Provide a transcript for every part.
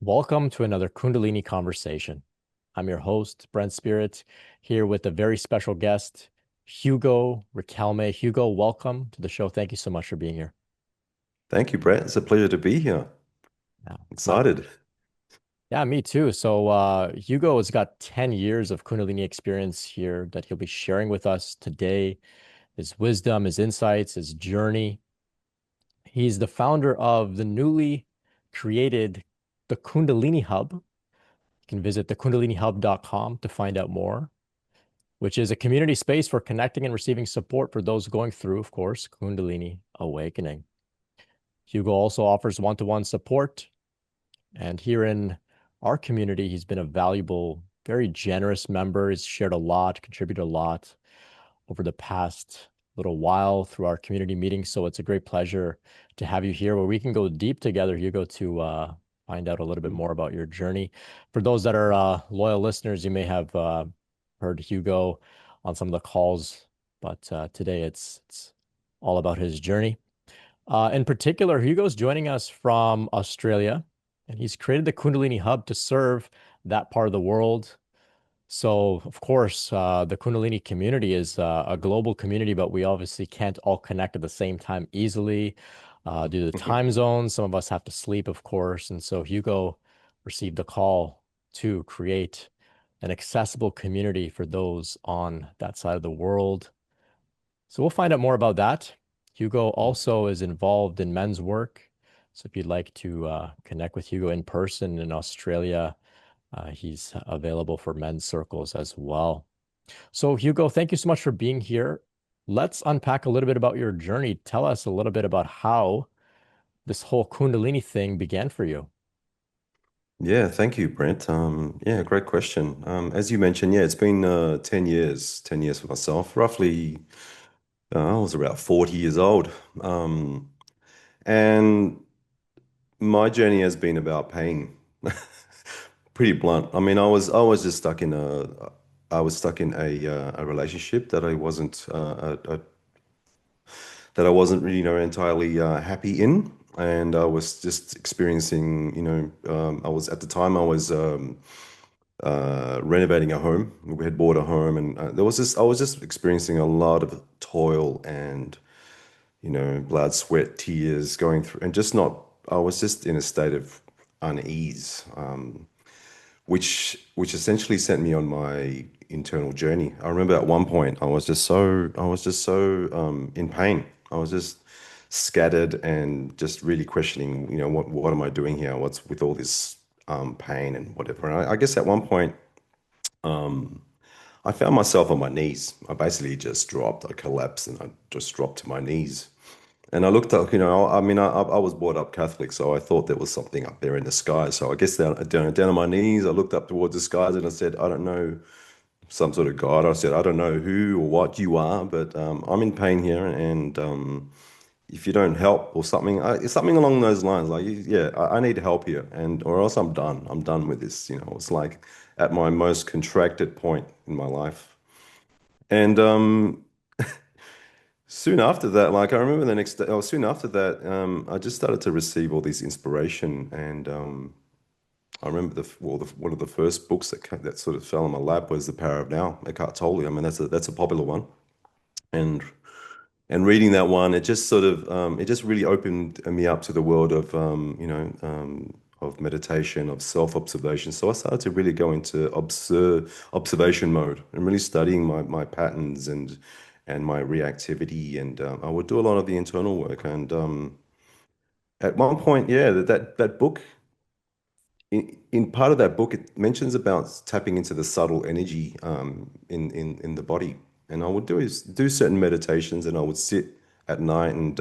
Welcome to another Kundalini conversation. I'm your host, Brent Spirit, here with a very special guest, Hugo Riquelme. Hugo, welcome to the show. Thank you so much for being here. Thank you, Brett. It's a pleasure to be here. Yeah, my Excited. yeah, me too. So Hugo has got 10 years of Kundalini experience here that he'll be sharing with us today, his wisdom, his insights, his journey. He's the founder of the newly created the Kundalini Hub. You can visit thekundalinihub.com to find out more, which is a community space for connecting and receiving support for those going through, of course, Kundalini awakening. Hugo also offers one-to-one support. And here in our community, he's been a valuable, very generous member. He's shared a lot, contributed a lot over the past little while through our community meetings. So it's a great pleasure to have you here where we can go deep together, Hugo, to find out a little bit more about your journey. For those that are loyal listeners, you may have heard Hugo on some of the calls, but today it's all about his journey. In particular, Hugo's joining us from Australia, and he's created the Kundalini Hub to serve that part of the world. So, of course, the Kundalini community is a global community, but we obviously can't all connect at the same time easily due to the time zones. Some of us have to sleep, of course. And so Hugo received a call to create an accessible community for those on that side of the world. So we'll find out more about that. Hugo also is involved in men's work. So if you'd like to connect with Hugo in person in Australia, he's available for men's circles as well. So, Hugo, thank you so much for being here. Let's unpack a little bit about your journey. Tell us a little bit about how this whole Kundalini thing began for you. Yeah, thank you, Brent. Yeah, great question. As you mentioned, yeah, it's been 10 years for myself. Roughly, I was about 40 years old. And my journey has been about pain. Pretty blunt. I mean, I was just stuck in a relationship that I wasn't really, entirely happy in. And I was just experiencing, I was at the time I was renovating a home. We had bought a home, and I was just experiencing a lot of toil and, blood, sweat, tears going through, and just not, I was just in a state of unease, which essentially sent me on my internal journey. I remember at one point I was just so in pain. I was just scattered and just really questioning, what am I doing here? What's with all this pain and whatever. And I guess at one point I found myself on my knees. I basically just dropped. I collapsed and I just dropped to my knees. And I looked up, I mean, I was brought up Catholic, so I thought there was something up there in the sky. So I guess down on my knees, I looked up towards the skies and I said, I don't know, some sort of God. I said, I don't know who or what you are, but I'm in pain here. And if you don't help or something, it's something along those lines, like, yeah, I need help here. And, or else I'm done. I'm done with this. It's like at my most contracted point in my life. And soon after that, like I remember the next day, or soon after that, I just started to receive all this inspiration, and I remember one of the first books that sort of fell in my lap was The Power of Now, Eckhart Tolle. I mean, that's a popular one, and reading that one, it just sort of it just really opened me up to the world of of meditation, of self-observation. So I started to really go into observation mode and really studying my patterns and my reactivity, and I would do a lot of the internal work. And at one point, yeah, that book, in part of that book, it mentions about tapping into the subtle energy in the body. And I would do certain meditations, and I would sit at night. And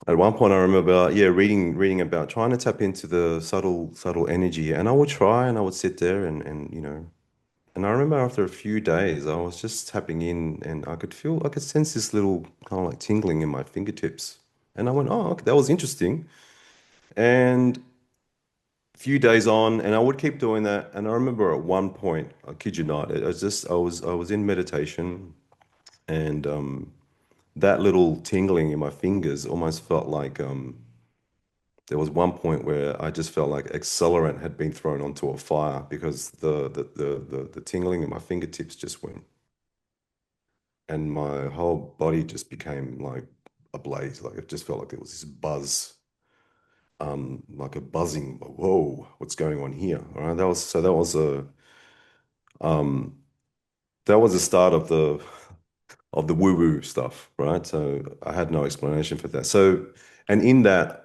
at one point, I remember, yeah, reading about trying to tap into the subtle energy. And I would try, and I would sit there, and I remember after a few days, I was just tapping in, and I could sense this little kind of like tingling in my fingertips. And I went, oh, okay, that was interesting. And few days on, and I would keep doing that. And I remember at one point, I kid you not, it was just I was in meditation, and that little tingling in my fingers almost felt like there was one point where I just felt like accelerant had been thrown onto a fire because the tingling in my fingertips just went, and my whole body just became like ablaze. Like it just felt like there was this buzz, like a buzzing. Whoa, what's going on here? All right, um, that was the start of the woo-woo stuff, right? So I had no explanation for that. So, and in that,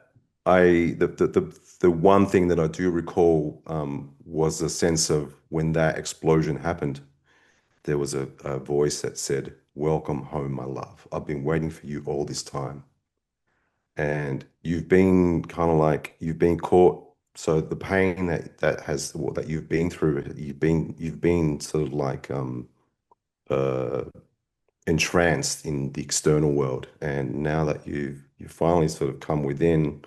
the one thing that I do recall was a sense of when that explosion happened, there was a voice that said, "Welcome home, my love. I've been waiting for you all this time." And you've been kind of like you've been caught. So the pain that you've been through, you've been sort of like uh entranced in the external world. And now that you finally sort of come within,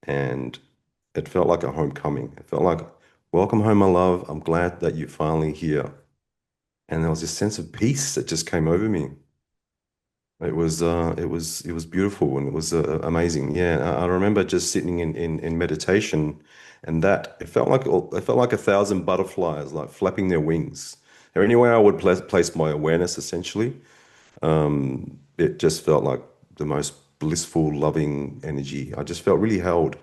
and it felt like a homecoming. It felt like, welcome home, my love. I'm glad that you're finally here. And there was this sense of peace that just came over me. It was beautiful, and it was amazing. Yeah, I remember just sitting in meditation, and that it felt like a thousand butterflies like flapping their wings. Or anywhere I would place my awareness, essentially, it just felt like the most blissful, loving energy. I just felt really held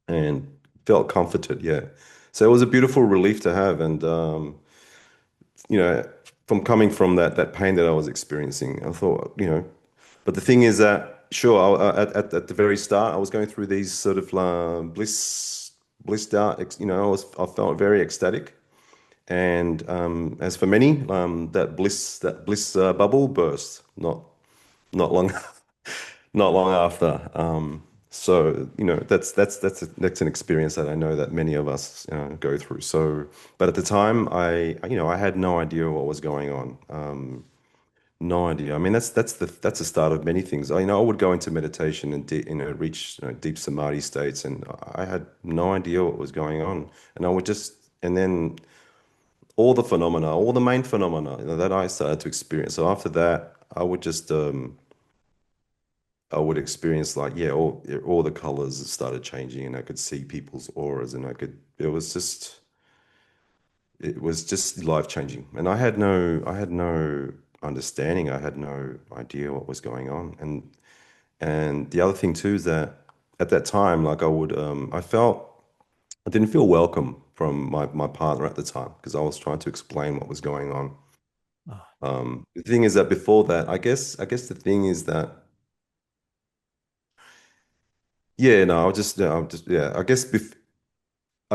and felt comforted. Yeah. So it was a beautiful relief to have. And, you know, from coming from that pain that I was experiencing, I thought, but the thing is that, sure, at the very start, I was going through these sort of blissed out, I felt very ecstatic. And as for many, that bliss bubble burst, not long not long after. So that's an experience that I know that many of us go through. So, but at the time, I had no idea what was going on. No idea. I mean, that's the start of many things. I would go into meditation and reach deep samadhi states, and I had no idea what was going on. And I would just, and then all the main phenomena, that I started to experience. So after that, I would experience like, yeah, all the colors started changing, and I could see people's auras, and it was just life changing. And I had no understanding. I had no idea what was going on. And the other thing too is that at that time, like I didn't feel welcome from my partner at the time because I was trying to explain what was going on. Ah, The thing is that before that, I guess the thing is that, yeah, no, yeah, I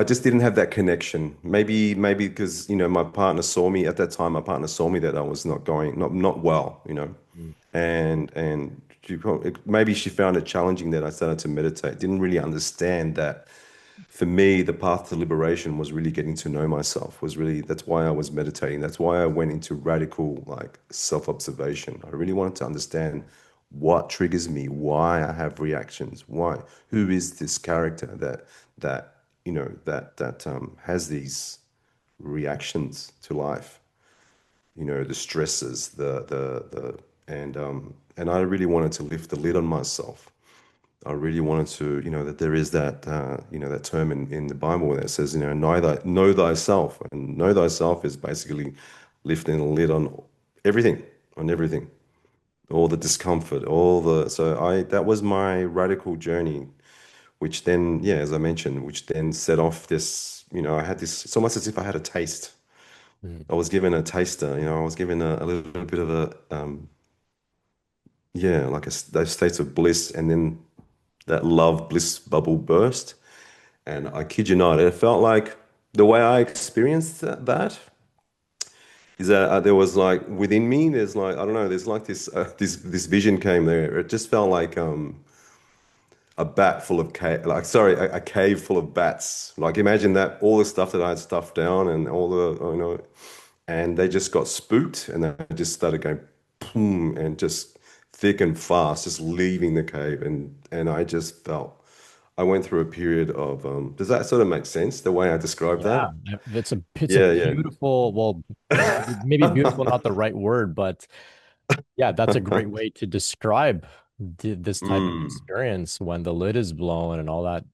just didn't have that connection. Maybe because, my partner saw me at that time. My partner saw me that I was not well, mm, and maybe she found it challenging that I started to meditate. Didn't really understand that for me, the path to liberation was really getting to know myself. That's why I was meditating. That's why I went into radical like self-observation. I really wanted to understand what triggers me, why I have reactions, who is this character that has these reactions to life, the stresses, and I really wanted to lift the lid on myself. I really wanted to, that there is that term in the Bible that says, know thyself. And know thyself is basically lifting the lid on everything, all the discomfort, that was my radical journey, which then, yeah, as I mentioned, which then set off this, I had this, it's almost as if I had a taste. mm. I was given a taster, I was given a little bit of yeah, like those states of bliss, and then that love bliss bubble burst. And I kid you not, it felt like the way I experienced that is that there was like within me, there's like, I don't know, there's like this vision came there. It just felt like a bat full of cave, like sorry, a cave full of bats. Like imagine that all the stuff that I had stuffed down and all and they just got spooked, and they just started going boom, and just thick and fast, just leaving the cave. And I just felt I went through a period of does that sort of make sense the way I described Yeah, that? it's a Yeah, yeah. beautiful, well, maybe beautiful, not the right word, but yeah, that's a great way to describe this type of Mm. experience when the lid is blown and all that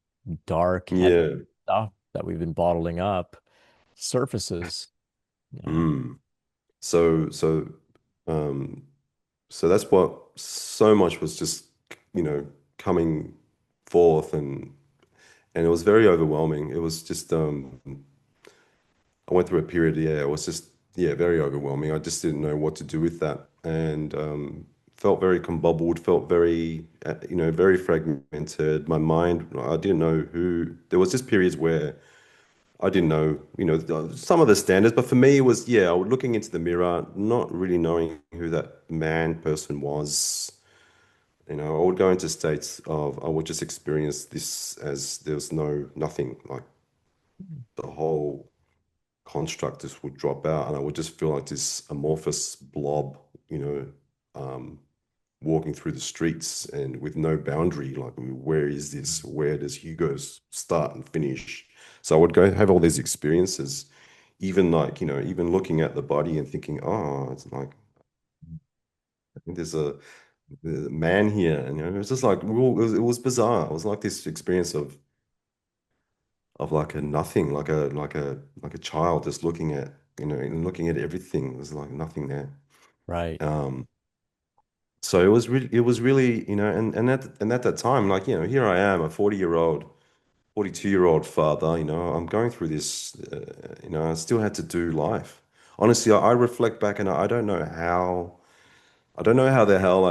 dark, heavy Yeah. stuff that we've been bottling up surfaces. Yeah. Mm. So so um so that's what so much was just, you know, coming forth, and it was very overwhelming. It was just I went through a period, yeah, it was just, yeah, very overwhelming. I just didn't know what to do with that, and felt very combobbled, felt very, very fragmented. My mind, I didn't know who. There was just periods where I didn't know, some of the standards, but for me, it was, yeah, I was looking into the mirror, not really knowing who that person was. I would go into states of, I would just experience this as there's nothing, like the whole construct just would drop out, and I would just feel like this amorphous blob, you know, um, walking through the streets and with no boundary. Like, where is this? Where does Hugo's start and finish? So I would go have all these experiences, even like, even looking at the body and thinking, oh, it's like, I think there's a man here. And, it was just like, it was bizarre. It was like this experience of like a nothing, like a child just looking at, and looking at everything. There's like nothing there. Right. Um, so it was really, and at that time, like, here I am, a 40-year-old, 42-year-old father, I'm going through this, I still had to do life. Honestly, I reflect back and I don't know how the hell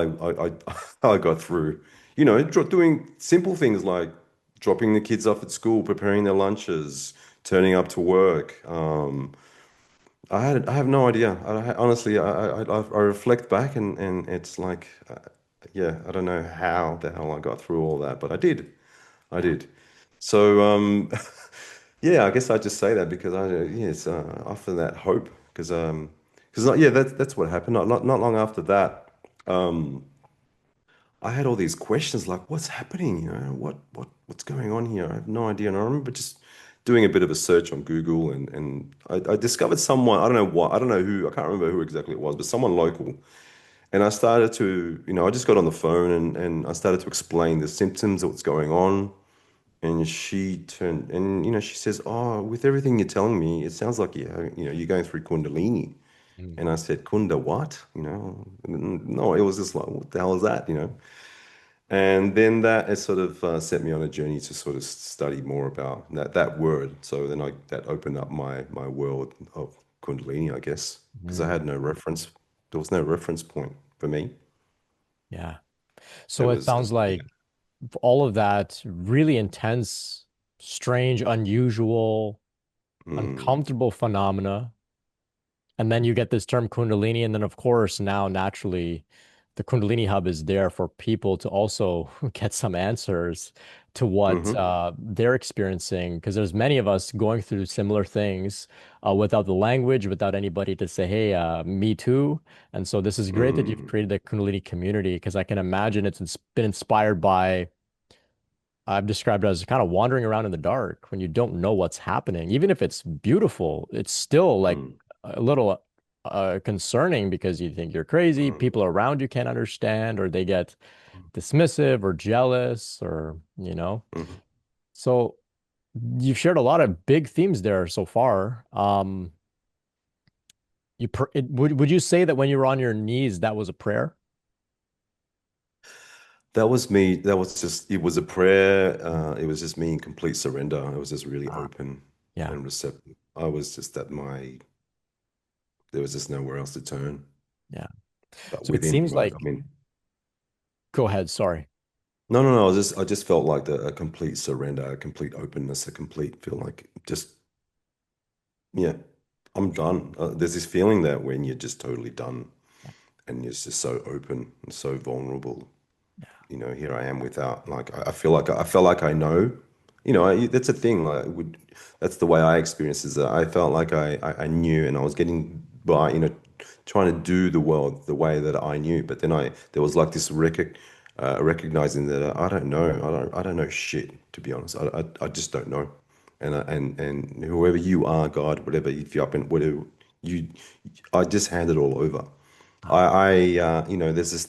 how I got through, doing simple things like dropping the kids off at school, preparing their lunches, turning up to work. I have no idea. Honestly, I reflect back, and it's like, yeah, I don't know how the hell I got through all that, but I did. I Yeah. did. So, yeah, I guess I just say that because yes, offer that hope, because yeah, that's what happened. Not long after that, um, I had all these questions like, what's happening? What's going on here? I have no idea. And I remember just doing a bit of a search on Google, and I discovered someone, I don't know what, I don't know who, I can't remember who exactly it was, but someone local. And I started to, I just got on the phone, and I started to explain the symptoms of what's going on. And she turned, and she says, "Oh, with everything you're telling me, it sounds like you're going through Kundalini." Mm. And I said, "Kunda what?" No, it was just like, "What the hell is that?" And then that has sort of set me on a journey to sort of study more about that word. So then that opened up my world of Kundalini, I guess, because I Mm. had no reference. There was no reference point for me. Yeah. It So it was, sounds yeah. like all of that really intense, strange, unusual, Mm, uncomfortable phenomena. And then you get this term Kundalini. And then, of course, now naturally, the Kundalini Hub is there for people to also get some answers to what hmm they're experiencing. Because there's many of us going through similar things without the language, without anybody to say, hey, me too. And so this is great that you've mm, created the Kundalini community because I can imagine it's been inspired by I've described it as kind of wandering around in the dark when you don't know what's happening. Even if it's beautiful, it's still like mm, a little concerning because you think you're crazy. mm, People around you can't understand, or they get dismissive or jealous, or. mm. So you've shared a lot of big themes there so far. Would you say that when you were on your knees, that was a prayer? That was me. That was just, it was a prayer. It was just me in complete surrender. I was just really Ah, open yeah, and receptive. I was just there was just nowhere else to turn yeah. but So it within. seems Like, like, I mean, go ahead, sorry. no, no, no. I just felt like a complete surrender, a complete openness, a complete feel like just, yeah, I'm done. There's this feeling that when you're just totally done and you're just so open and so vulnerable, here I am without, like, I feel like I felt like I know, that's a thing. That's the way I experienced is that I felt like I knew, and I was getting by, trying to do the world the way that I knew. But then there was like this recognizing that I don't know shit, to be honest. I just don't know. And whoever you are, God, whatever, if you're up in whatever you, I just hand it all over. Ah,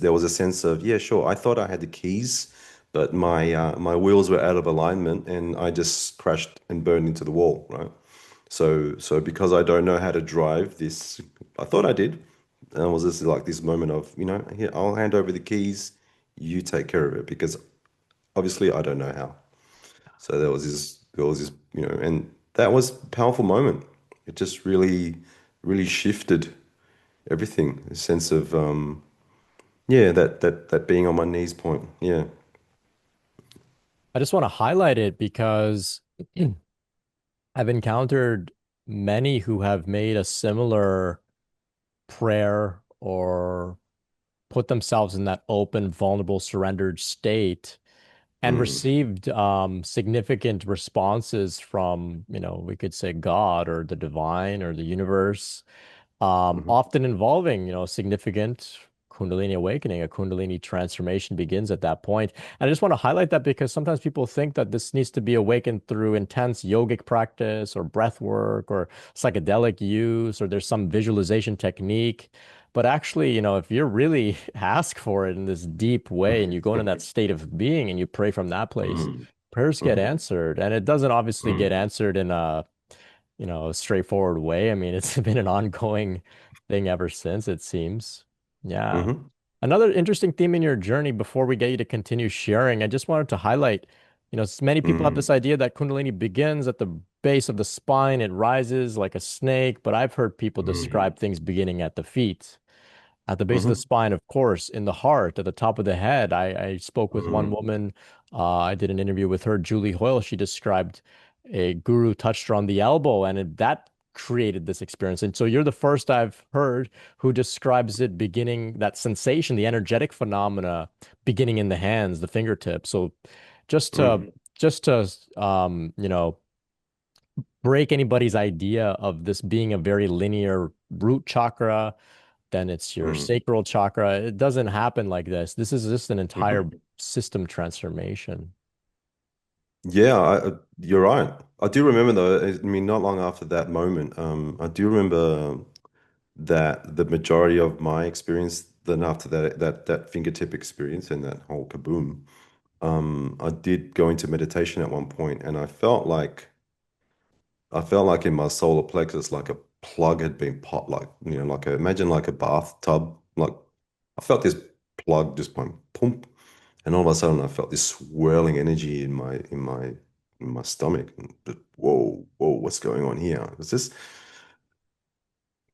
There was a sense of, yeah, sure. I thought I had the keys, but my wheels were out of alignment and I just crashed and burned into the wall, right? So because I don't know how to drive this, I thought I did. And it was just like this moment of, here, I'll hand over the keys, you take care of it because obviously I don't know how. So there was this, and that was a powerful moment. It just really, really shifted everything. A sense of yeah, that being on my knees point. Yeah. I just want to highlight it because I've encountered many who have made a similar prayer or put themselves in that open, vulnerable, surrendered state and Mm. received significant responses from, we could say God or the divine or the universe, Hmm. often involving, significant Kundalini awakening. A Kundalini transformation begins at that point. And I just want to highlight that because sometimes people think that this needs to be awakened through intense yogic practice or breath work or psychedelic use, or there's some visualization technique. But actually, if you really ask for it in this deep way and you go into that state of being and you pray from that place, Mm. prayers get Hmm. answered. And it doesn't obviously get Mm. answered in a straightforward way. I mean, it's been an ongoing thing ever since, it seems. Yeah. Hmm. Another interesting theme in your journey before we get you to continue sharing, I just wanted to highlight, many people have Mm. this idea that Kundalini begins at the base of the spine, it rises like a snake, but I've heard people Mm. describe things beginning at the feet. At the base of the Hmm. spine, of course, in the heart, at the top of the head. I spoke with one Mm. woman. I did an interview with her, Julie Hoyle. She described a guru touched her on the elbow, and that created this experience. And so you're the first I've heard who describes it beginning, that sensation, the energetic phenomena beginning in the hands, the fingertips. So just to Mm. just to break anybody's idea of this being a very linear root chakra, then it's your Mm. sacral chakra. It doesn't happen like this. This is just an entire Hmm. system transformation. Yeah, you're right. I do remember though, I mean, not long after that moment, I do remember that the majority of my experience, then after that fingertip experience and that whole kaboom, I did go into meditation at one point and I felt like in my solar plexus, like a plug had been popped, like, imagine like a bathtub. Like I felt this plug just going pump, and all of a sudden I felt this swirling energy in my stomach. And whoa, whoa, what's going on here? It's just,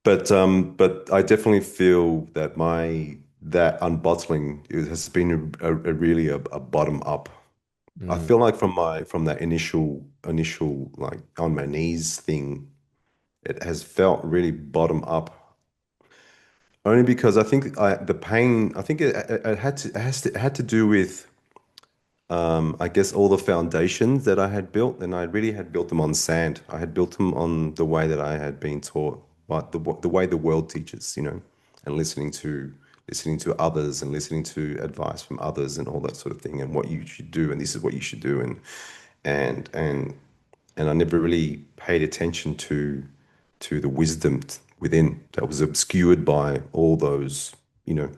but I definitely feel that that unbottling has been a really a bottom up. I Mm, feel like from that initial like on my knees thing. It has felt really bottom up, only because I think the pain. I think it had to do with I guess all the foundations that I had built, and I really had built them on sand. I had built them on the way that I had been taught, but the way the world teaches, and listening to others and listening to advice from others and all that sort of thing, and what you should do, and this is what you should do, and and and I never really paid attention to the wisdom within that was obscured by all those, you know,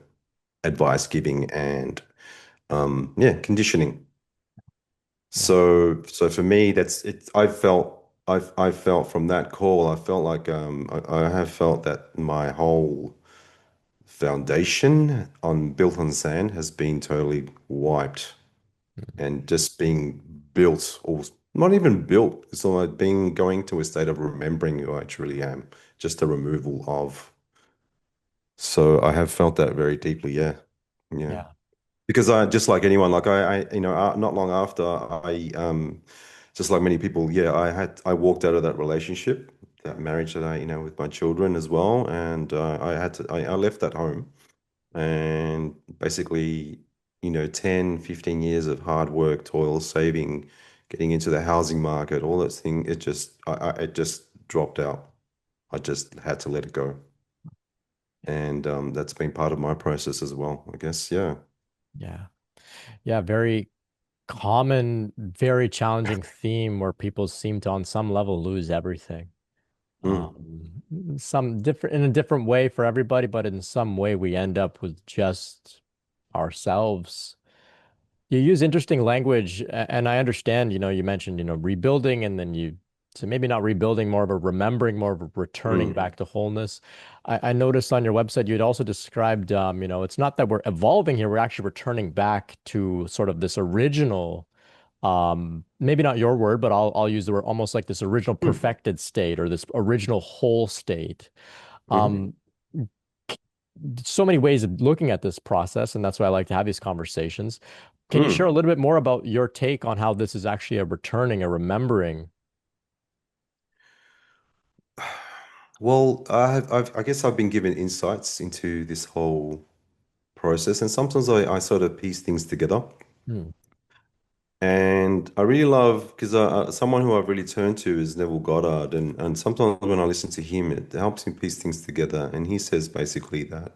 advice giving and yeah, conditioning. yeah. So for me, that's it. I felt from that call, I felt like I have felt that my whole foundation on built on sand has been totally wiped and just being built or not even built. It's like being going to a state of remembering who I truly am, just a removal of. So I have felt that very deeply. Yeah. Yeah. Yeah. Because I just like anyone, like not long after just like many people, yeah, I walked out of that relationship, that marriage that with my children as well, and I left that home, and basically, 10, 15 years of hard work, toil, saving, getting into the housing market, all those things, it just dropped out. I just had to let it go, and that's been part of my process as well, I guess. Yeah. Yeah. Yeah. Very common, very challenging theme where people seem to, on some level, lose everything. Mm. Some different in a different way for everybody, but in some way we end up with just ourselves. You use interesting language, and I understand, you mentioned, rebuilding, and then so maybe not rebuilding, more of a remembering, more of a returning Mm, back to wholeness. I noticed on your website, you had also described, it's not that we're evolving here, we're actually returning back to sort of this original, maybe not your word, but I'll use the word almost like this original mm, perfected state or this original whole state. mm, Um, so many ways of looking at this process, and that's why I like to have these conversations. Can you share a mm. little bit more about your take on how this is actually a returning, a remembering? Well, I guess I've been given insights into this whole process, and sometimes I sort of piece things together. Hmm. And I really love because someone who I've really turned to is Neville Goddard, and sometimes when I listen to him, it helps me piece things together. And he says basically that,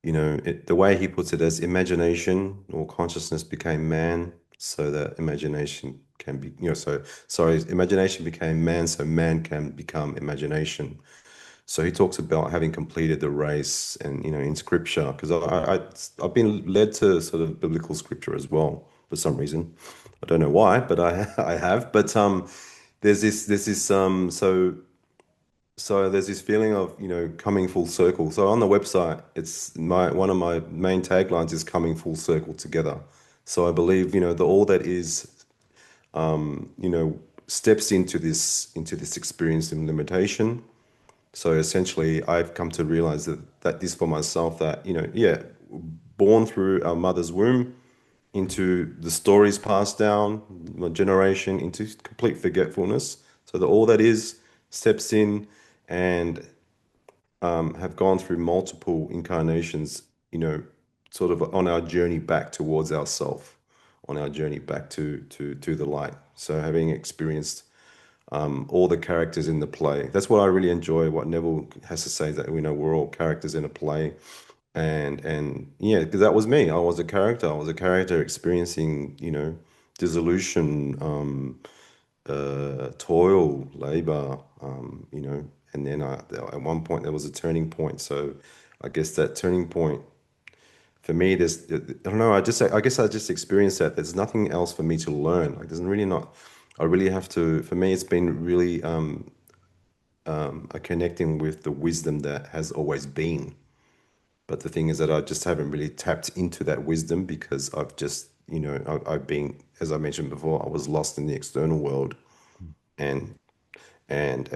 the way he puts it as imagination or consciousness became man, so that imagination can be, so sorry, imagination became man, so man can become imagination. So he talks about having completed the race, and in scripture, because I've been led to sort of biblical scripture as well for some reason. I don't know why, but I I have. But there's this so there's this feeling of coming full circle. So on the website, it's my one of my main taglines is coming full circle together. So I believe the all that is steps into this experience in limitation. So essentially, I've come to realize that this for myself, that yeah, born through our mother's womb, into the stories passed down my generation, into complete forgetfulness. So that all that is steps in and have gone through multiple incarnations, sort of on our journey back towards ourself, on our journey back to the light. So having experienced all the characters in the play. That's what I really enjoy. What Neville has to say, that we're all characters in a play, and yeah, because that was me. I was a character. I was a character experiencing dissolution, toil, labor, and then at one point there was a turning point. So I guess that turning point for me, I don't know. I guess I just experienced that. There's nothing else for me to learn. Like there's really not. I really have to. For me, it's been really a connecting with the wisdom that has always been. But the thing is that I just haven't really tapped into that wisdom because I've just, I've been, as I mentioned before, I was lost in the external world, and and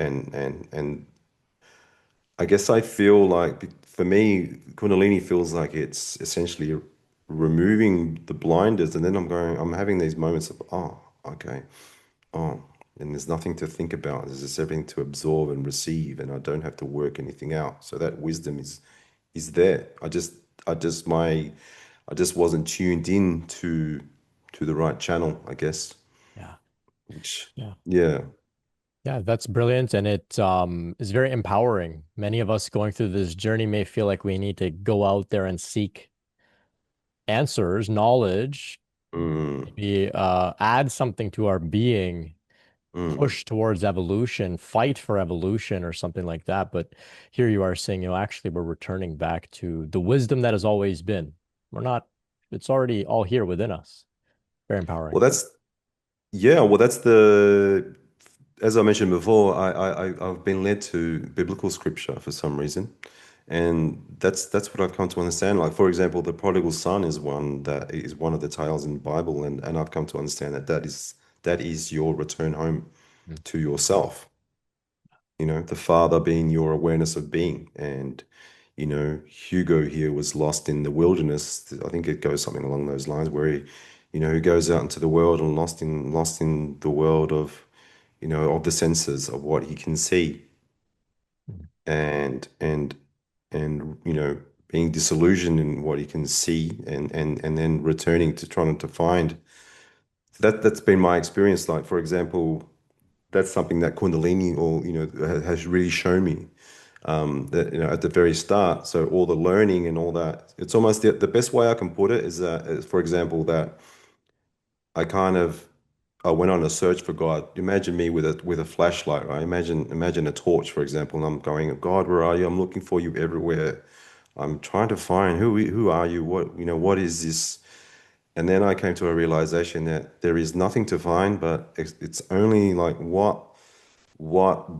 I guess I feel like for me, Kundalini feels like it's essentially removing the blinders, and then I'm having these moments of, oh, okay, oh, and there's nothing to think about. There's just everything to absorb and receive, and I don't have to work anything out. So that wisdom is there. I just wasn't tuned in to the right channel, I guess. Yeah. Which, Yeah. yeah. Yeah, that's brilliant. And it is very empowering. Many of us going through this journey may feel like we need to go out there and seek answers, knowledge, Mm, maybe add something to our being, mm. push towards evolution, fight for evolution or something like that. But here you are saying, actually, we're returning back to the wisdom that has always been. We're not, it's already all here within us. Very empowering. Well, that's as I mentioned before, I've been led to biblical scripture for some reason. And that's what I've come to understand. Like, for example, the prodigal son is one of the tales in the Bible, and I've come to understand that is your return home Mm. to yourself. The father being your awareness of being. And, Hugo here was lost in the wilderness. I think it goes something along those lines where he goes out into the world and lost in the world of the senses of what he can see, Mm. and being disillusioned in what he can see, and then returning to trying to find that's been my experience. Like, for example, that's something that Kundalini or has really shown me, that at the very start. So all the learning and all that, it's almost the best way I can put it is, for example, that I kind of I went on a search for God. Imagine me with a flashlight, right? Imagine a torch, for example, and I'm going, God, where are you? I'm looking for you everywhere. I'm trying to find who are you? What is this? And then I came to a realization that there is nothing to find, but it's only like what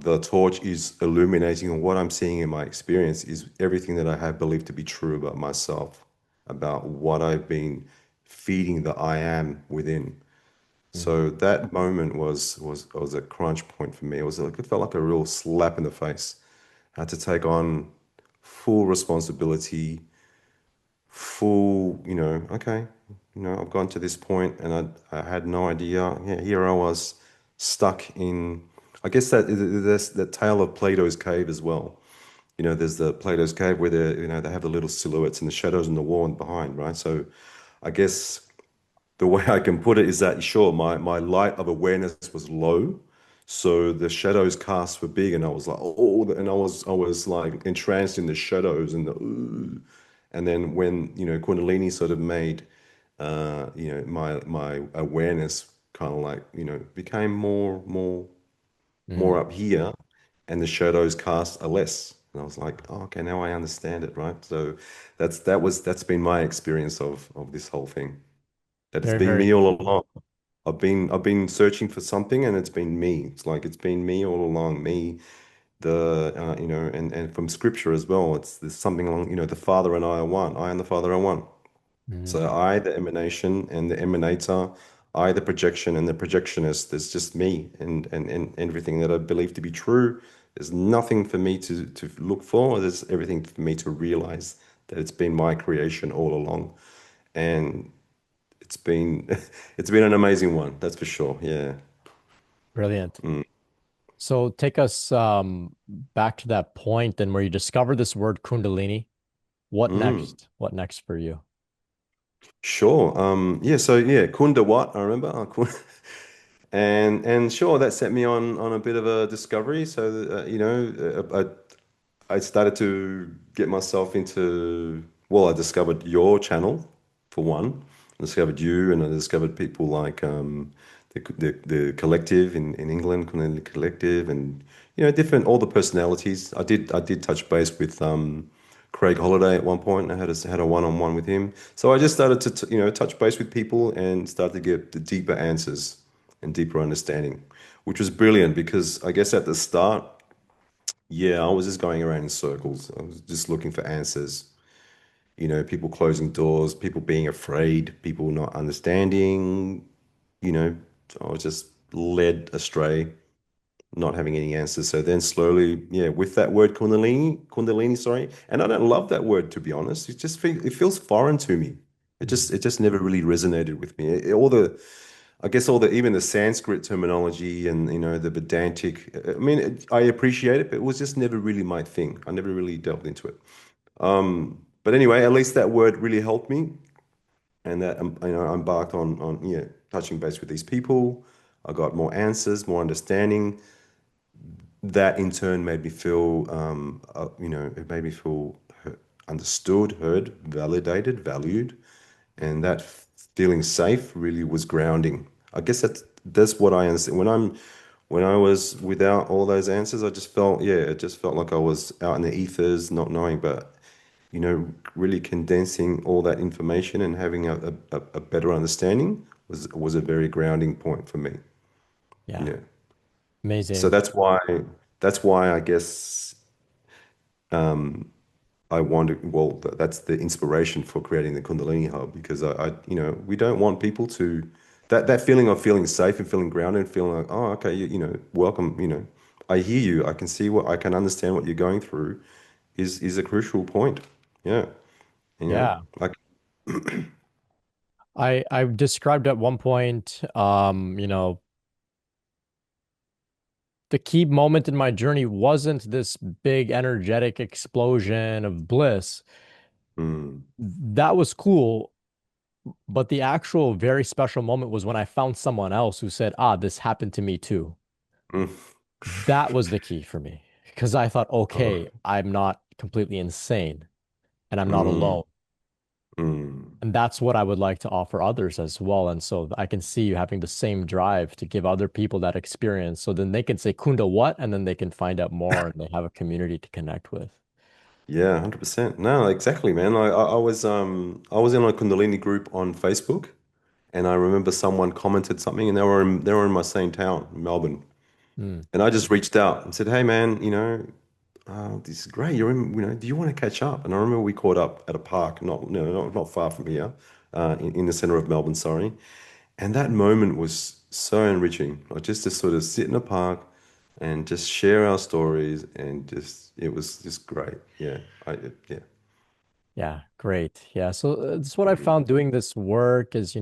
the torch is illuminating, and what I'm seeing in my experience is everything that I have believed to be true about myself, about what I've been feeding the I am within. Mhm. So that moment was a crunch point for me. It was like it felt like a real slap in the face. I had to take on full responsibility, full, okay, I've gone to this point and I had no idea. Yeah, here I was stuck in, I guess that there's the tale of Plato's cave as well. There's the Plato's cave where they have the little silhouettes and the shadows on the wall and behind, right? So I guess the way I can put it is that sure, my light of awareness was low, so the shadows cast were big, and I was like, oh, and I was like entranced in the shadows and the ooh. And then when Kundalini sort of made my awareness kind of like became more Mhm. up here, and the shadows cast are less. And I was like, oh, okay, now I understand it, right? So that's been my experience of this whole thing. That it's Very, been very me all cool. along. I've been searching for something, and it's been me. It's like it's been me all along. Me, and from scripture as well. There's something along, the Father and I are one. I and the Father are one. Mhm. So I, the emanation, and the emanator, I, the projection, and the projectionist. There's just me, and everything that I believe to be true. There's nothing for me to look for. There's everything for me to realize that it's been my creation all along, and it's been it's been an amazing one, that's for sure. Yeah. Brilliant. Mm. So take us back to that point then where you discovered this word Kundalini. What Mm. next? What next for you? Sure. Yeah. So yeah, Kunda what I remember. And sure, that set me on a bit of a discovery. So I started to get myself into, well, I discovered your channel for one. I discovered you, and I discovered people like the collective in England, Kundalini Collective, and different all the personalities. I did touch base with Craig Holiday at one point. I had a one-on-one with him. So I just started to touch base with people and start to get the deeper answers and deeper understanding, which was brilliant because I guess at the start, yeah, I was just going around in circles. I was just looking for answers. People closing doors, people being afraid, people not understanding. You know, I was just led astray, not having any answers. So then slowly, yeah, with that word Kundalini, sorry, and I don't love that word to be honest. It feels foreign to me. It Mhm. just it just never really resonated with me. I guess even the Sanskrit terminology and the pedantic. I mean, I appreciate it, but it was just never really my thing. I never really delved into it. But anyway, at least that word really helped me, and that I embarked on touching base with these people. I got more answers, more understanding. That in turn made me feel, it made me feel understood, heard, validated, valued, and that feeling safe really was grounding. I guess that's what I understand. When I was without all those answers, I just felt, yeah, it just felt like I was out in the ethers, not knowing, but really condensing all that information and having a better understanding was a very grounding point for me. Yeah. Yeah. So Amazing. that's why I guess I wanted, well, that's the inspiration for creating the Kundalini Hub because we don't want people to that feeling of feeling safe and feeling grounded and feeling like, oh, okay, welcome, I hear you, I can understand what you're going through is a crucial point. Yeah, Yeah. like, I described at one point, the key moment in my journey wasn't this big energetic explosion of bliss. mm, That was cool, but the actual very special moment was when I found someone else who said, "Ah, this happened to me too." mm, That was the key for me because I thought, oh, okay, I'm not completely insane and I'm not mm, alone. mm. And that's what I would like to offer others as well. And so I can see you having the same drive to give other people that experience. So then they can say, Kunda, what? And then they can find out more and they have a community to connect with. Yeah, 100%. No, exactly, man. I was in a Kundalini group on Facebook. And I remember someone commented something, and they were in my same town, Melbourne. Mm, And I just reached out and said, "Hey, man, this is great. Do you want to catch up?" And I remember we caught up at a park, not far from here, in the center of Melbourne, sorry. And that moment was so enriching. Like just to sort of sit in a park and just share our stories, and just it was just great. Yeah, yeah. yeah, great. Yeah, so that's what I Mm, found doing this work is,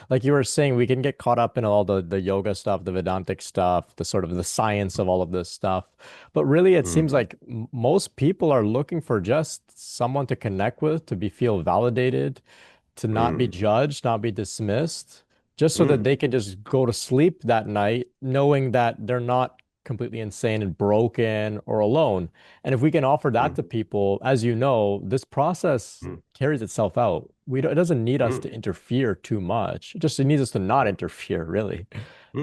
like you were saying, we can get caught up in all the yoga stuff, the Vedantic stuff, the sort of the science of all of this stuff. But really, it seems mm, like most people are looking for just someone to connect with, to be feel validated, to not be mm, judged, not be dismissed, just so that mm, they can just go to sleep that night knowing that they're not completely insane and broken or alone. And if we can offer that to mm, people, as you know, this process mm, carries itself out. It doesn't need us to mm, interfere too much. It needs us to not interfere, really.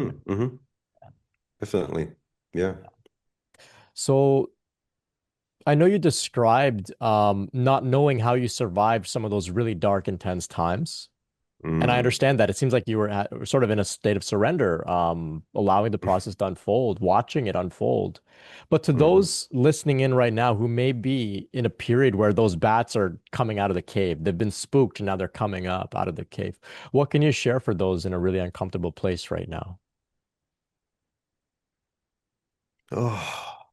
Yeah. mm. Definitely. Yeah. So I know you described not knowing how you survived some of those really dark, intense times. And I Mm. understand that. It seems like you were sort of in a state of surrender, allowing the process to unfold, watching it unfold. But to Mm. those listening in right now who may be in a period where those bats are coming out of the cave, they've been spooked and now they're coming up out of the cave. What can you share for those in a really uncomfortable place right now? Oh,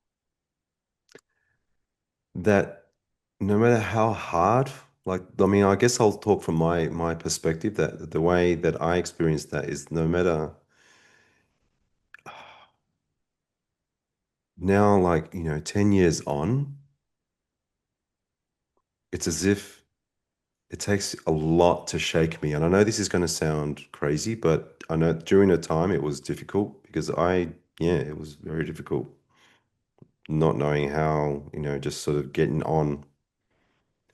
that no matter how hard, like I mean, I guess I'll talk from my perspective that the way that I experience that is no matter now, like, 10 years on, it's as if it takes a lot to shake me. And I know this is going to sound crazy, but I know during the time it was difficult because yeah, it was very difficult not knowing how, just sort of getting on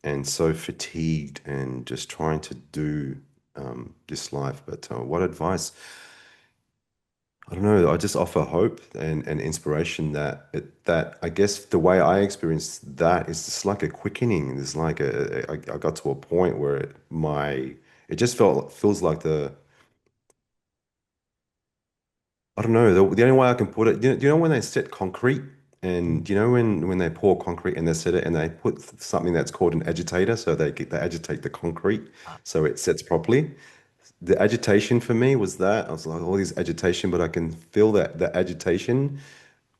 and so fatigued and just trying to do this life. But what advice? I don't know. I just offer hope and inspiration that I guess the way I experienced that is just like a quickening. There's like I got to a point where it just feels like I don't know the only way I can put it. Do you know when they set concrete and Mm. do you know when they pour concrete and they set it and they put something that's called an agitator so they agitate the concrete so it sets properly. The agitation for me was that I was like all this agitation, but I can feel that the agitation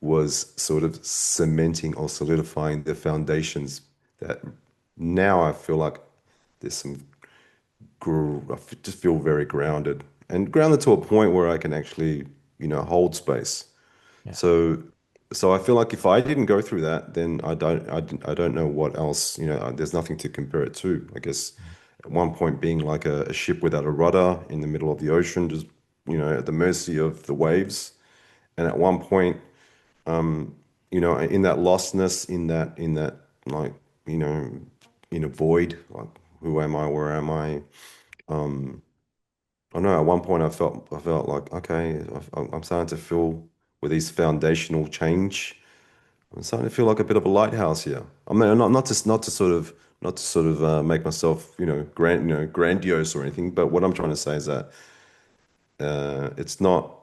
was sort of cementing or solidifying the foundations that now I feel like there's just feel very grounded and grounded to a point where I can actually, hold space. Yeah. So, so I feel like if I didn't go through that, then I don't know what else, there's nothing to compare it to. I guess at one point being like a ship without a rudder in the middle of the ocean, just, at the mercy of the waves. And at one point, in that lostness, in that, like, you know, in a void, like, who am I? Where am I? I know at one point I felt like, okay, I'm starting to feel with these foundational change. I'm starting to feel like a bit of a lighthouse here. I mean, not to sort of make myself, grandiose or anything, but what I'm trying to say is that it's not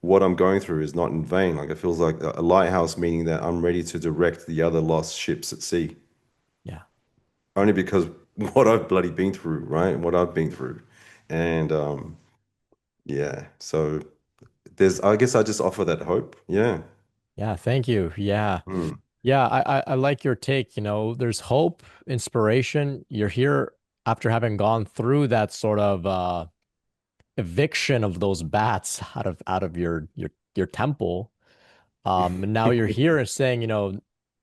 what I'm going through is not in vain. Like it feels like a lighthouse, meaning that I'm ready to direct the other lost ships at sea. Yeah. Only because what I've bloody been through, right? What I've been through. And yeah, so I guess I just offer that hope. Yeah. Yeah. Thank you. Yeah. Mm, Yeah. I like your take. There's hope, inspiration. You're here after having gone through that sort of eviction of those bats out of your temple. And now you're here and saying,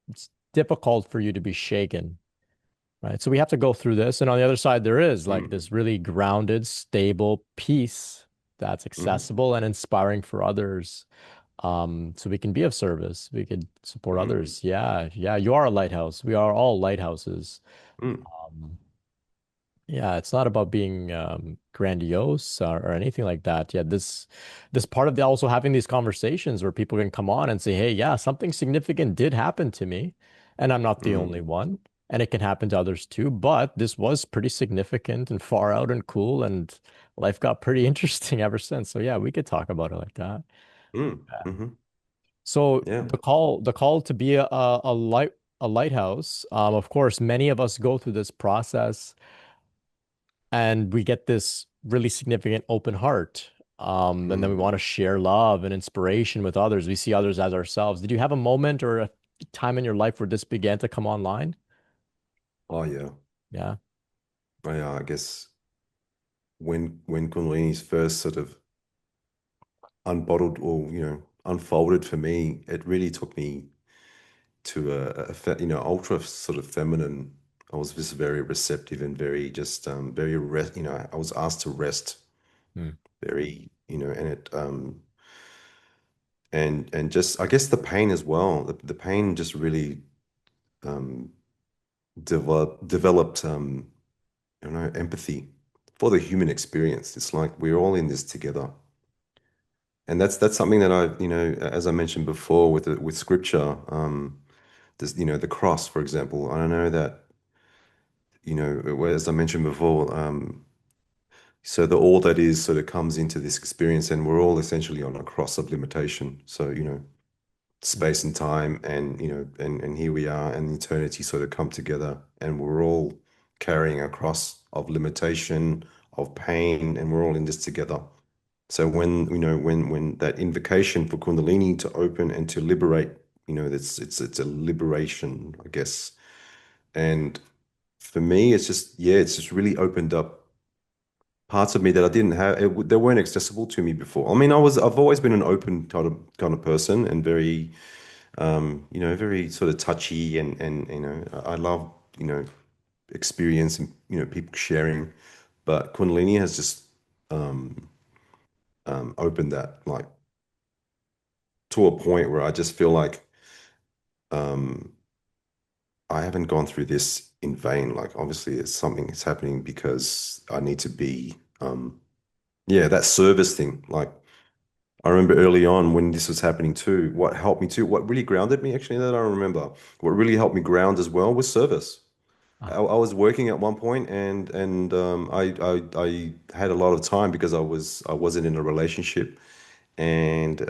it's difficult for you to be shaken, right? So we have to go through this. And on the other side, there is like mm, this really grounded, stable peace that's mm, accessible and inspiring for others. So we can be of service. We could support mm, others. Yeah, yeah. You are a lighthouse. We are all lighthouses. mm, Um, yeah, it's not about being grandiose or anything like that. Yeah, this part of also having these conversations where people can come on and say, "Hey, yeah, something significant did happen to me, and I'm not the only mm, one, and it can happen to others too. But this was pretty significant and far out and cool, and life got pretty interesting ever since. So yeah, we could talk about it like that. Mm, Yeah. hmm. So Yeah. the call to be a lighthouse. Of course, many of us go through this process, and we get this really significant open heart. And then we Mm. want to share love and inspiration with others. We see others as ourselves. Did you have a moment or a time in your life where this began to come online? Oh yeah. Yeah. I guess when Kundalini's first sort of unbottled or unfolded for me, it really took me to ultra sort of feminine. I was just very receptive and very just very rest. I was asked to rest Mm, very, and it and just I guess the pain as well. The pain just really um developed empathy for the human experience. It's like we're all in this together. And that's something that I, as I mentioned before with scripture, this, the cross, for example. I know that, as I mentioned before, so the all that is sort of comes into this experience, and we're all essentially on a cross of limitation. So, mm, space and time, and and here we are, and eternity sort of come together, and we're all carrying a cross of limitation, of pain, and we're all in this together. So when when that invocation for Kundalini to open and to liberate, it's a liberation, I guess. And for me, it's just it's just really opened up parts of me that I didn't have. They weren't accessible to me before. I mean, I've always been an open kind of person and very very sort of touchy, and I love experience and people sharing, but Kundalini has just um opened that like to a point where I just feel like um, I haven't gone through this in vain. Like, obviously, it's something that's happening because I need to be, yeah, that service thing. Like, I remember early on when this was happening too, what helped me too, what really grounded me actually, that I remember, what really helped me ground as well was service. ah, I was working at one point, and I had a lot of time because I wasn't in a relationship, and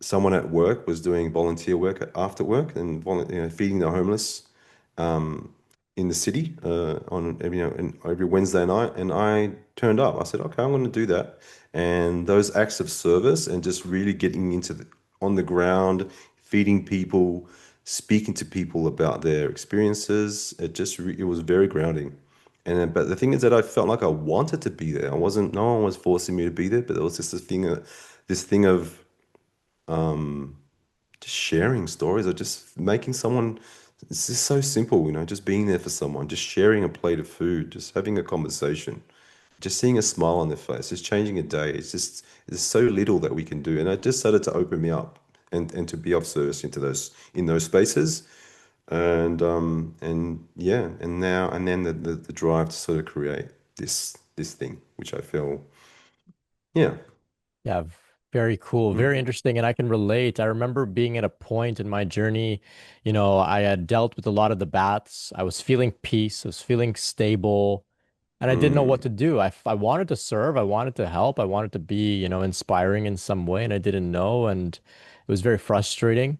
someone at work was doing volunteer work after work and feeding the homeless um, in the city on every Wednesday night, and I turned up. I said, okay, I'm going to do that. And those acts of service and just really getting into on the ground, feeding people, speaking to people about their experiences, it was very grounding. And but the thing is that I felt like I wanted to be there. I wasn't. No one was forcing me to be there, but there was just this thing of um, just sharing stories or just making someone. It's just so simple, just being there for someone, just sharing a plate of food, just having a conversation, just seeing a smile on their face, just changing a day. It's so little that we can do, and it just started to open me up and to be of service into those in those spaces, and yeah, and now and then the drive to sort of create this thing, which I feel, yeah. yeah, very cool, Mm, very interesting. And I can relate. I remember being at a point in my journey, I had dealt with a lot of the baths. I was feeling peace, I was feeling stable, and I didn't know what mm, to do. I wanted to serve, I wanted to help, I wanted to be, inspiring in some way, and I didn't know. And it was very frustrating.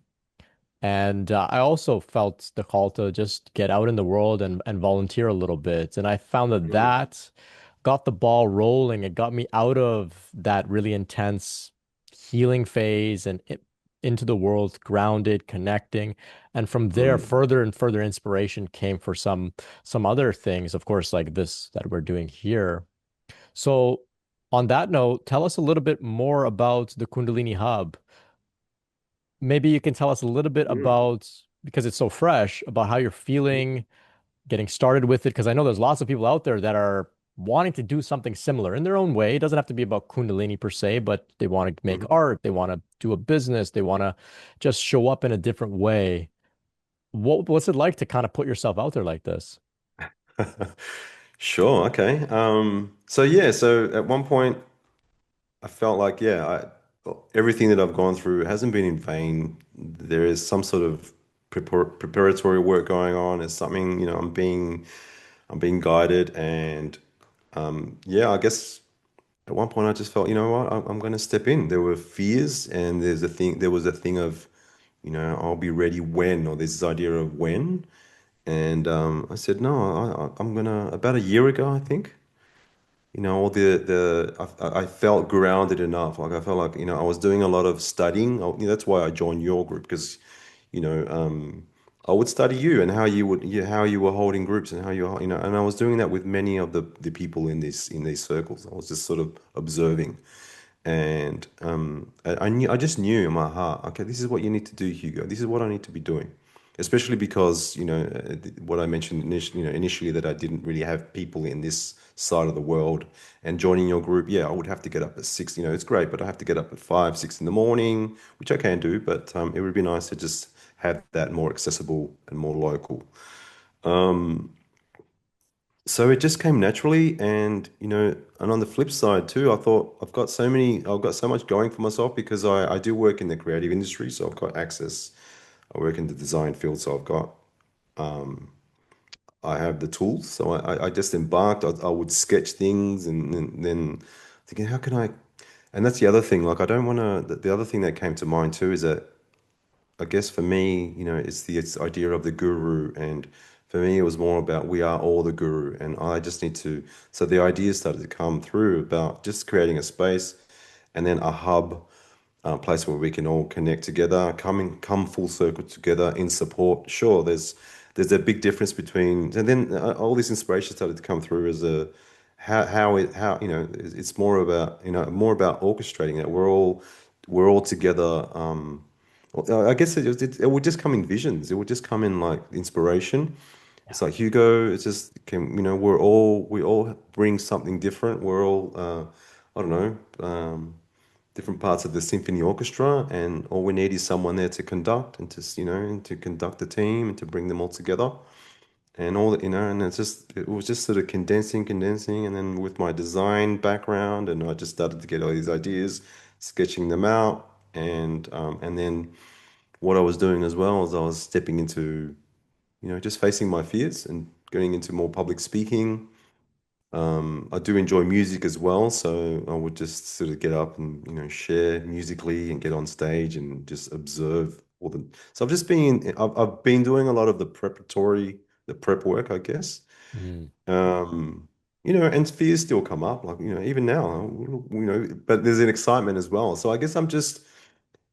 And I also felt the call to just get out in the world and volunteer a little bit. And I found that mm, that got the ball rolling. It got me out of that really intense healing phase and into the world, grounded, connecting. And from there, mm. further and further inspiration came for some other things, of course, like this that we're doing here. So on that note, tell us a little bit more about the Kundalini Hub. Maybe you can tell us a little bit Mm. about, because it's so fresh, about how you're feeling getting started with it. Because I know there's lots of people out there that are wanting to do something similar in their own way. It doesn't have to be about Kundalini per se, but they want to make Mhm. art, they want to do a business, they want to just show up in a different way. What's it like to kind of put yourself out there like this? Sure, okay. So yeah, so at one point I felt like, everything that I've gone through hasn't been in vain. There is some sort of preparatory work going on. It's something, I'm being guided, and Yeah, I guess at one point I just felt, you know what, I'm going to step in. There were fears, and there was a thing of, I'll be ready when, or this idea of when. And I said, no, I'm gonna, about a year ago, I think, all I felt grounded enough. Like I felt like, I was doing a lot of studying. That's why I joined your group, because, you know, um, I would study you and how you were holding groups, and how and I was doing that with many of the people in these circles. I was just sort of observing. And I just knew in my heart, okay, this is what you need to do, Hugo. This is what I need to be doing. Especially because, what I mentioned initially, that I didn't really have people in this side of the world. And joining your group, yeah, I would have to get up at 6. It's great, but I have to get up at 5, 6 in the morning, which I can do, but it would be nice to just have that more accessible and more local. So it just came naturally, and on the flip side too, I thought I've got so much going for myself, because I do work in the creative industry, so I've got access. I work in the design field, so I have the tools. So I just embarked. I would sketch things, and then thinking, how can I? And that's the other thing. Like, I don't want to. The other thing that came to mind too is that, I guess for me, it's the idea of the guru. And for me, it was more about, we are all the guru. And I just need to. So the ideas started to come through about just creating a space, and then a hub, a place where we can all connect together, come full circle together in support. Sure, there's a big difference between, and then all this inspiration started to come through as a how it how it's more about orchestrating that we're all together. Well, I guess it would just come in visions. It would just come in like inspiration. Yeah. It's like, Hugo. It's just, we all bring something different. We're all I don't know, different parts of the symphony orchestra, and all we need is someone there to conduct, and to conduct the team, and to bring them all together, and all that, and it was just sort of condensing, and then with my design background, and I just started to get all these ideas, sketching them out. And then what I was doing as well is I was stepping into, just facing my fears and getting into more public speaking. I do enjoy music as well, so I would just sort of get up and, share musically, and get on stage and just observe all the. So I've been doing a lot of the prep work, I guess. Mm. And fears still come up, like, even now, but there's an excitement as well. So I guess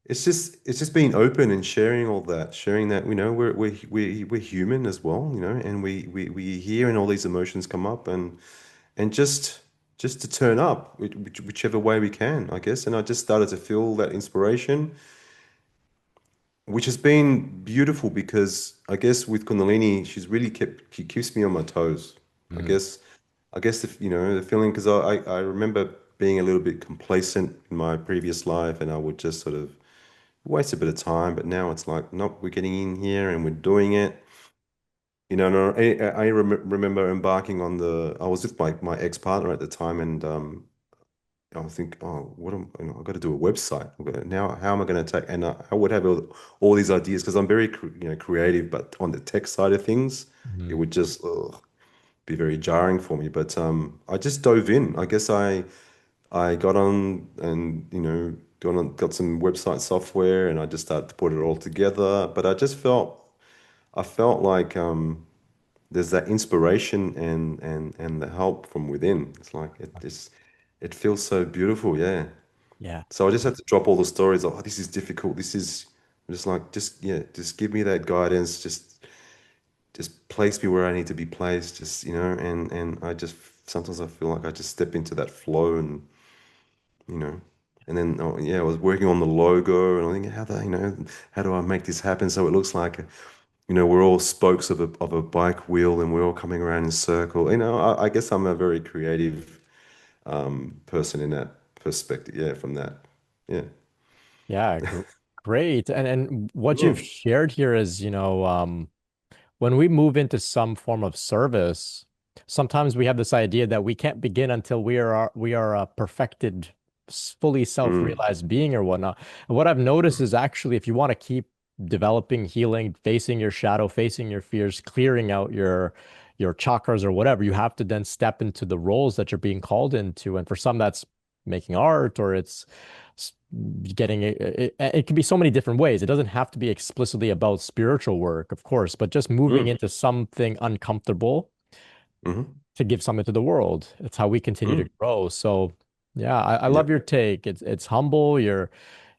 it's just being open and sharing that, we're human as well, and we hear, and all these emotions come up, and just to turn up, whichever way we can, I guess. And I just started to feel that inspiration, which has been beautiful, because I guess with Kundalini, she keeps me on my toes. I Mm. guess if, the feeling, because I remember being a little bit complacent in my previous life, and I would just sort of waste a bit of time. But now it's like, nope, we're getting in here and we're doing it. No, remember embarking on I was with my ex-partner at the time, and I think, oh, I've got to do a website. Now, how am I going to take? And I would have all these ideas, because I'm very, creative, but on the tech side of things, it Mm. would just be very jarring for me. But I just dove in. I guess I got on, and, got some website software, and I just started to put it all together. But I felt like, there's that inspiration, and the help from within. It's like, it feels so beautiful, yeah. Yeah. So I just had to drop all the stories. Oh, this is difficult. I'm just like, yeah, just give me that guidance. Just place me where I need to be placed. Just, and I just sometimes I feel like I just step into that flow, you know, and then, oh, yeah, I was working on the logo, and I think, how do I make this happen so it looks like, we're all spokes of a bike wheel, and we're all coming around in circle. I guess I'm a very creative person in that perspective. Yeah, from that. Yeah. Yeah. Great. And what you've Mm, shared here is, when we move into some form of service, sometimes we have this idea that we can't begin until we are a perfected, fully mm, self-realized being or whatnot. And what I've noticed is actually, if you want to keep developing, healing, facing your shadow, facing your fears, clearing out your chakras or whatever, you have to then step into the roles that you're being called into. And for some, that's making art, or it's s- getting it can be so many different ways. It doesn't have to be explicitly about spiritual work, of course, but just moving Mm, into something uncomfortable hmm to give something to the world. It's how we continue to mm, grow. So yeah, I love yep. your take. It's humble. You're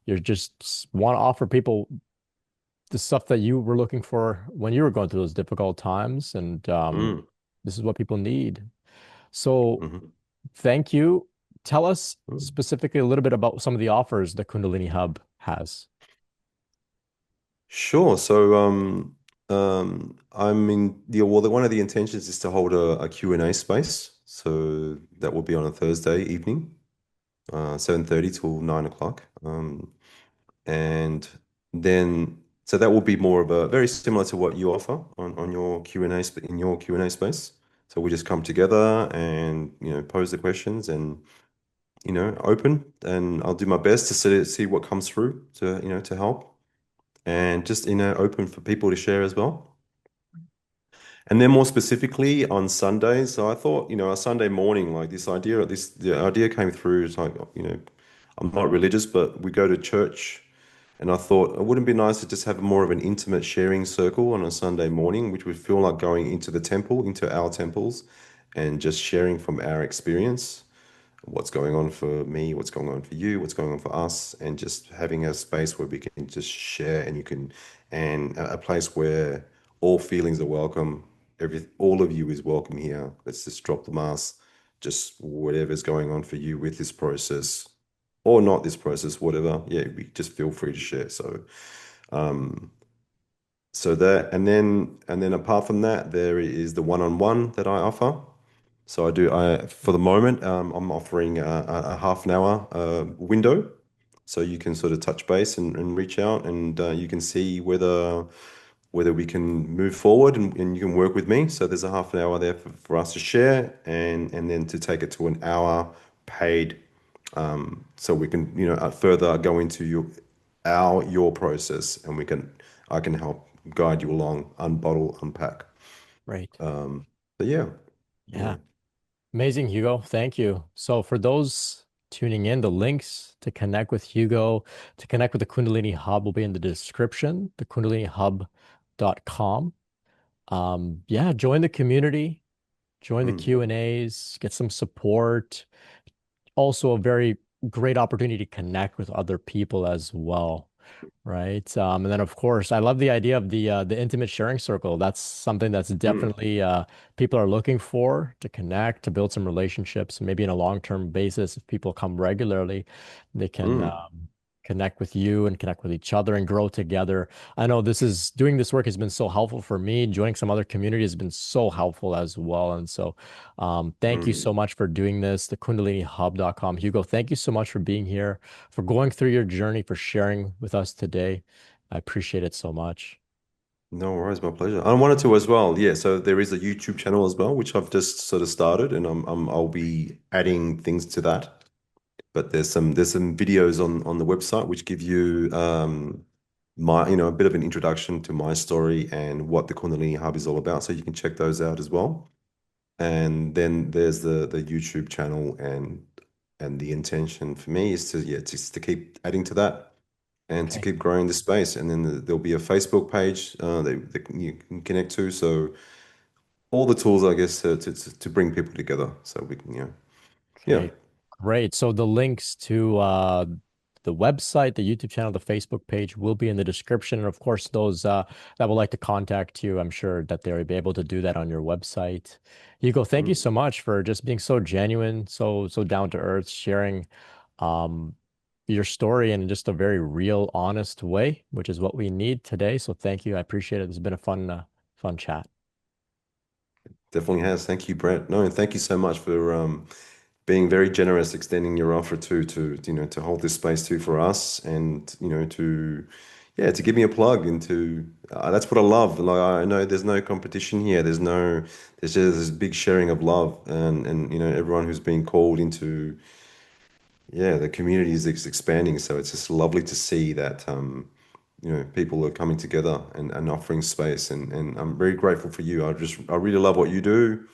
just want to offer people the stuff that you were looking for when you were going through those difficult times. And Mm, this is what people need. So hmm thank you. Tell us mm. specifically a little bit about some of the offers the Kundalini Hub has. Sure. So, I'm in one of the intentions is to hold a Q&A space. So that will be on a Thursday evening, 7:30 till 9 o'clock. And then, so that will be more of a very similar to what you offer on your Q&A in your Q&A space. So we just come together and, pose the questions and, open, and I'll do my best to see what comes through to help, and just, open for people to share as well. And then more specifically on Sundays, so I thought, a Sunday morning, like the idea came through. It's like, I'm not religious, but we go to church, and I thought it wouldn't be nice to just have more of an intimate sharing circle on a Sunday morning, which would feel like going into the temple, into our temples, and just sharing from our experience, what's going on for me, what's going on for you, what's going on for us, and just having a space where we can just share, and a place where all feelings are welcome. All of you is welcome here. Let's just drop the mask, just whatever's going on for you with this process or not this process, whatever. Yeah, we just feel free to share. Um, so that, and then apart from that, there is the one-on-one that I offer. So I for the moment, I'm offering a half an hour window. So you can sort of touch base and reach out, and you can see whether we can move forward, and you can work with me. So there's a half an hour there for us to share, and then to take it to an hour paid, so we can, further go into your process, and I can help guide you along, unbottle, unpack. Right. But yeah, yeah. Yeah. Amazing, Hugo. Thank you. So for those tuning in, the links to connect with Hugo, to connect with the Kundalini Hub will be in the description, the kundalinihub.com. Yeah, join the community, join the Mm, Q&As, get some support. Also a very great opportunity to connect with other people as well. Right. And then of course, I love the idea of the intimate sharing circle. That's something that's mm, definitely people are looking for to connect, to build some relationships, maybe on a long-term basis. If people come regularly, they can mm. connect with you and connect with each other and grow together. I know doing this work has been so helpful for me. Joining some other communities has been so helpful as well. And so thank you Mm. so much for doing this. The KundaliniHub.com. Hugo, thank you so much for being here, for going through your journey, for sharing with us today. I appreciate it so much. No worries, my pleasure. I wanted to as well. Yeah, so there is a YouTube channel as well, which I've just sort of started, and I'll be adding things to that. But there's some videos on the website which give you my a bit of an introduction to my story and what the Kundalini Hub is all about. So you can check those out as well. And then there's the YouTube channel, and the intention for me is to, just to keep adding to that, and to Okay. keep growing the space. And then there'll be a Facebook page that you can connect to. So all the tools, I guess, to bring people together. So we can, yeah. Okay, great. So the links to the website, the YouTube channel, the Facebook page will be in the description. And of course, those that would like to contact you, I'm sure that they'll be able to do that on your website. Hugo, thank you Mm. so much for just being so genuine, so down to earth, sharing um, your story in just a very real, honest way, which is what we need today. So thank you. I appreciate it. It's been a fun chat. Definitely has. Thank you, Brett. No, and thank you so much for being very generous, extending your offer to hold this space too for us, and to give me a plug into that's what I love. Like, I know there's no competition here. There's just this big sharing of love, and everyone who's being called into, the community is expanding. So it's just lovely to see that. people are coming together and offering space, and I'm very grateful for you. I really love what you do.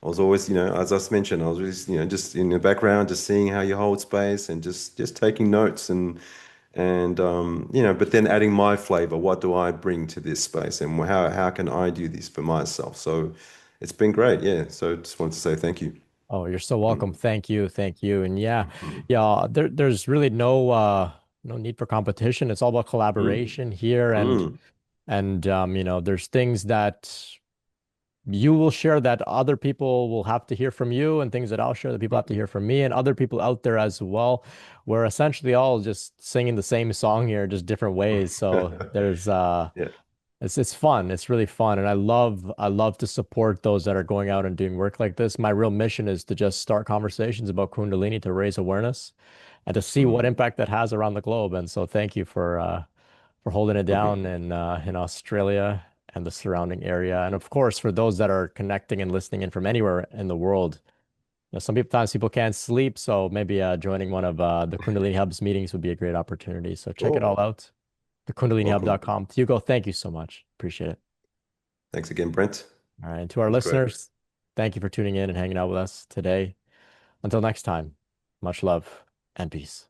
I was always, as I mentioned, I was just, just in the background, just seeing how you hold space and just taking notes and but then adding my flavor. What do I bring to this space, and how can I do this for myself? So it's been great, yeah. So just wanted to say thank you. Oh, you're so welcome. Mm, Thank you. Thank you. And yeah, mm, yeah, there's really no need for competition. It's all about mm, collaboration here mm, and there's things that you will share that other people will have to hear from you and things that I'll share that people have to mm. hear from me and other people out there as well. We're essentially all just singing the same song here, just different ways. So there's Yeah. it's fun. It's really fun. And I love to support those that are going out and doing work like this. My real mission is to just start conversations about Kundalini to raise awareness and to see what Mm. impact that has around the globe. And so thank you for holding it down in Australia and the surrounding area. And of course, for those that are connecting and listening in from anywhere in the world, sometimes people can't sleep, so maybe joining one of the Kundalini Hub's meetings would be a great opportunity. So check it all Cool. out. The Welcome. KundaliniHub.com. Hugo, thank you so much. Appreciate it. Thanks again, Brent. All right. And to our It's great. listeners, thank you for tuning in and hanging out with us today. Until next time, much love and peace.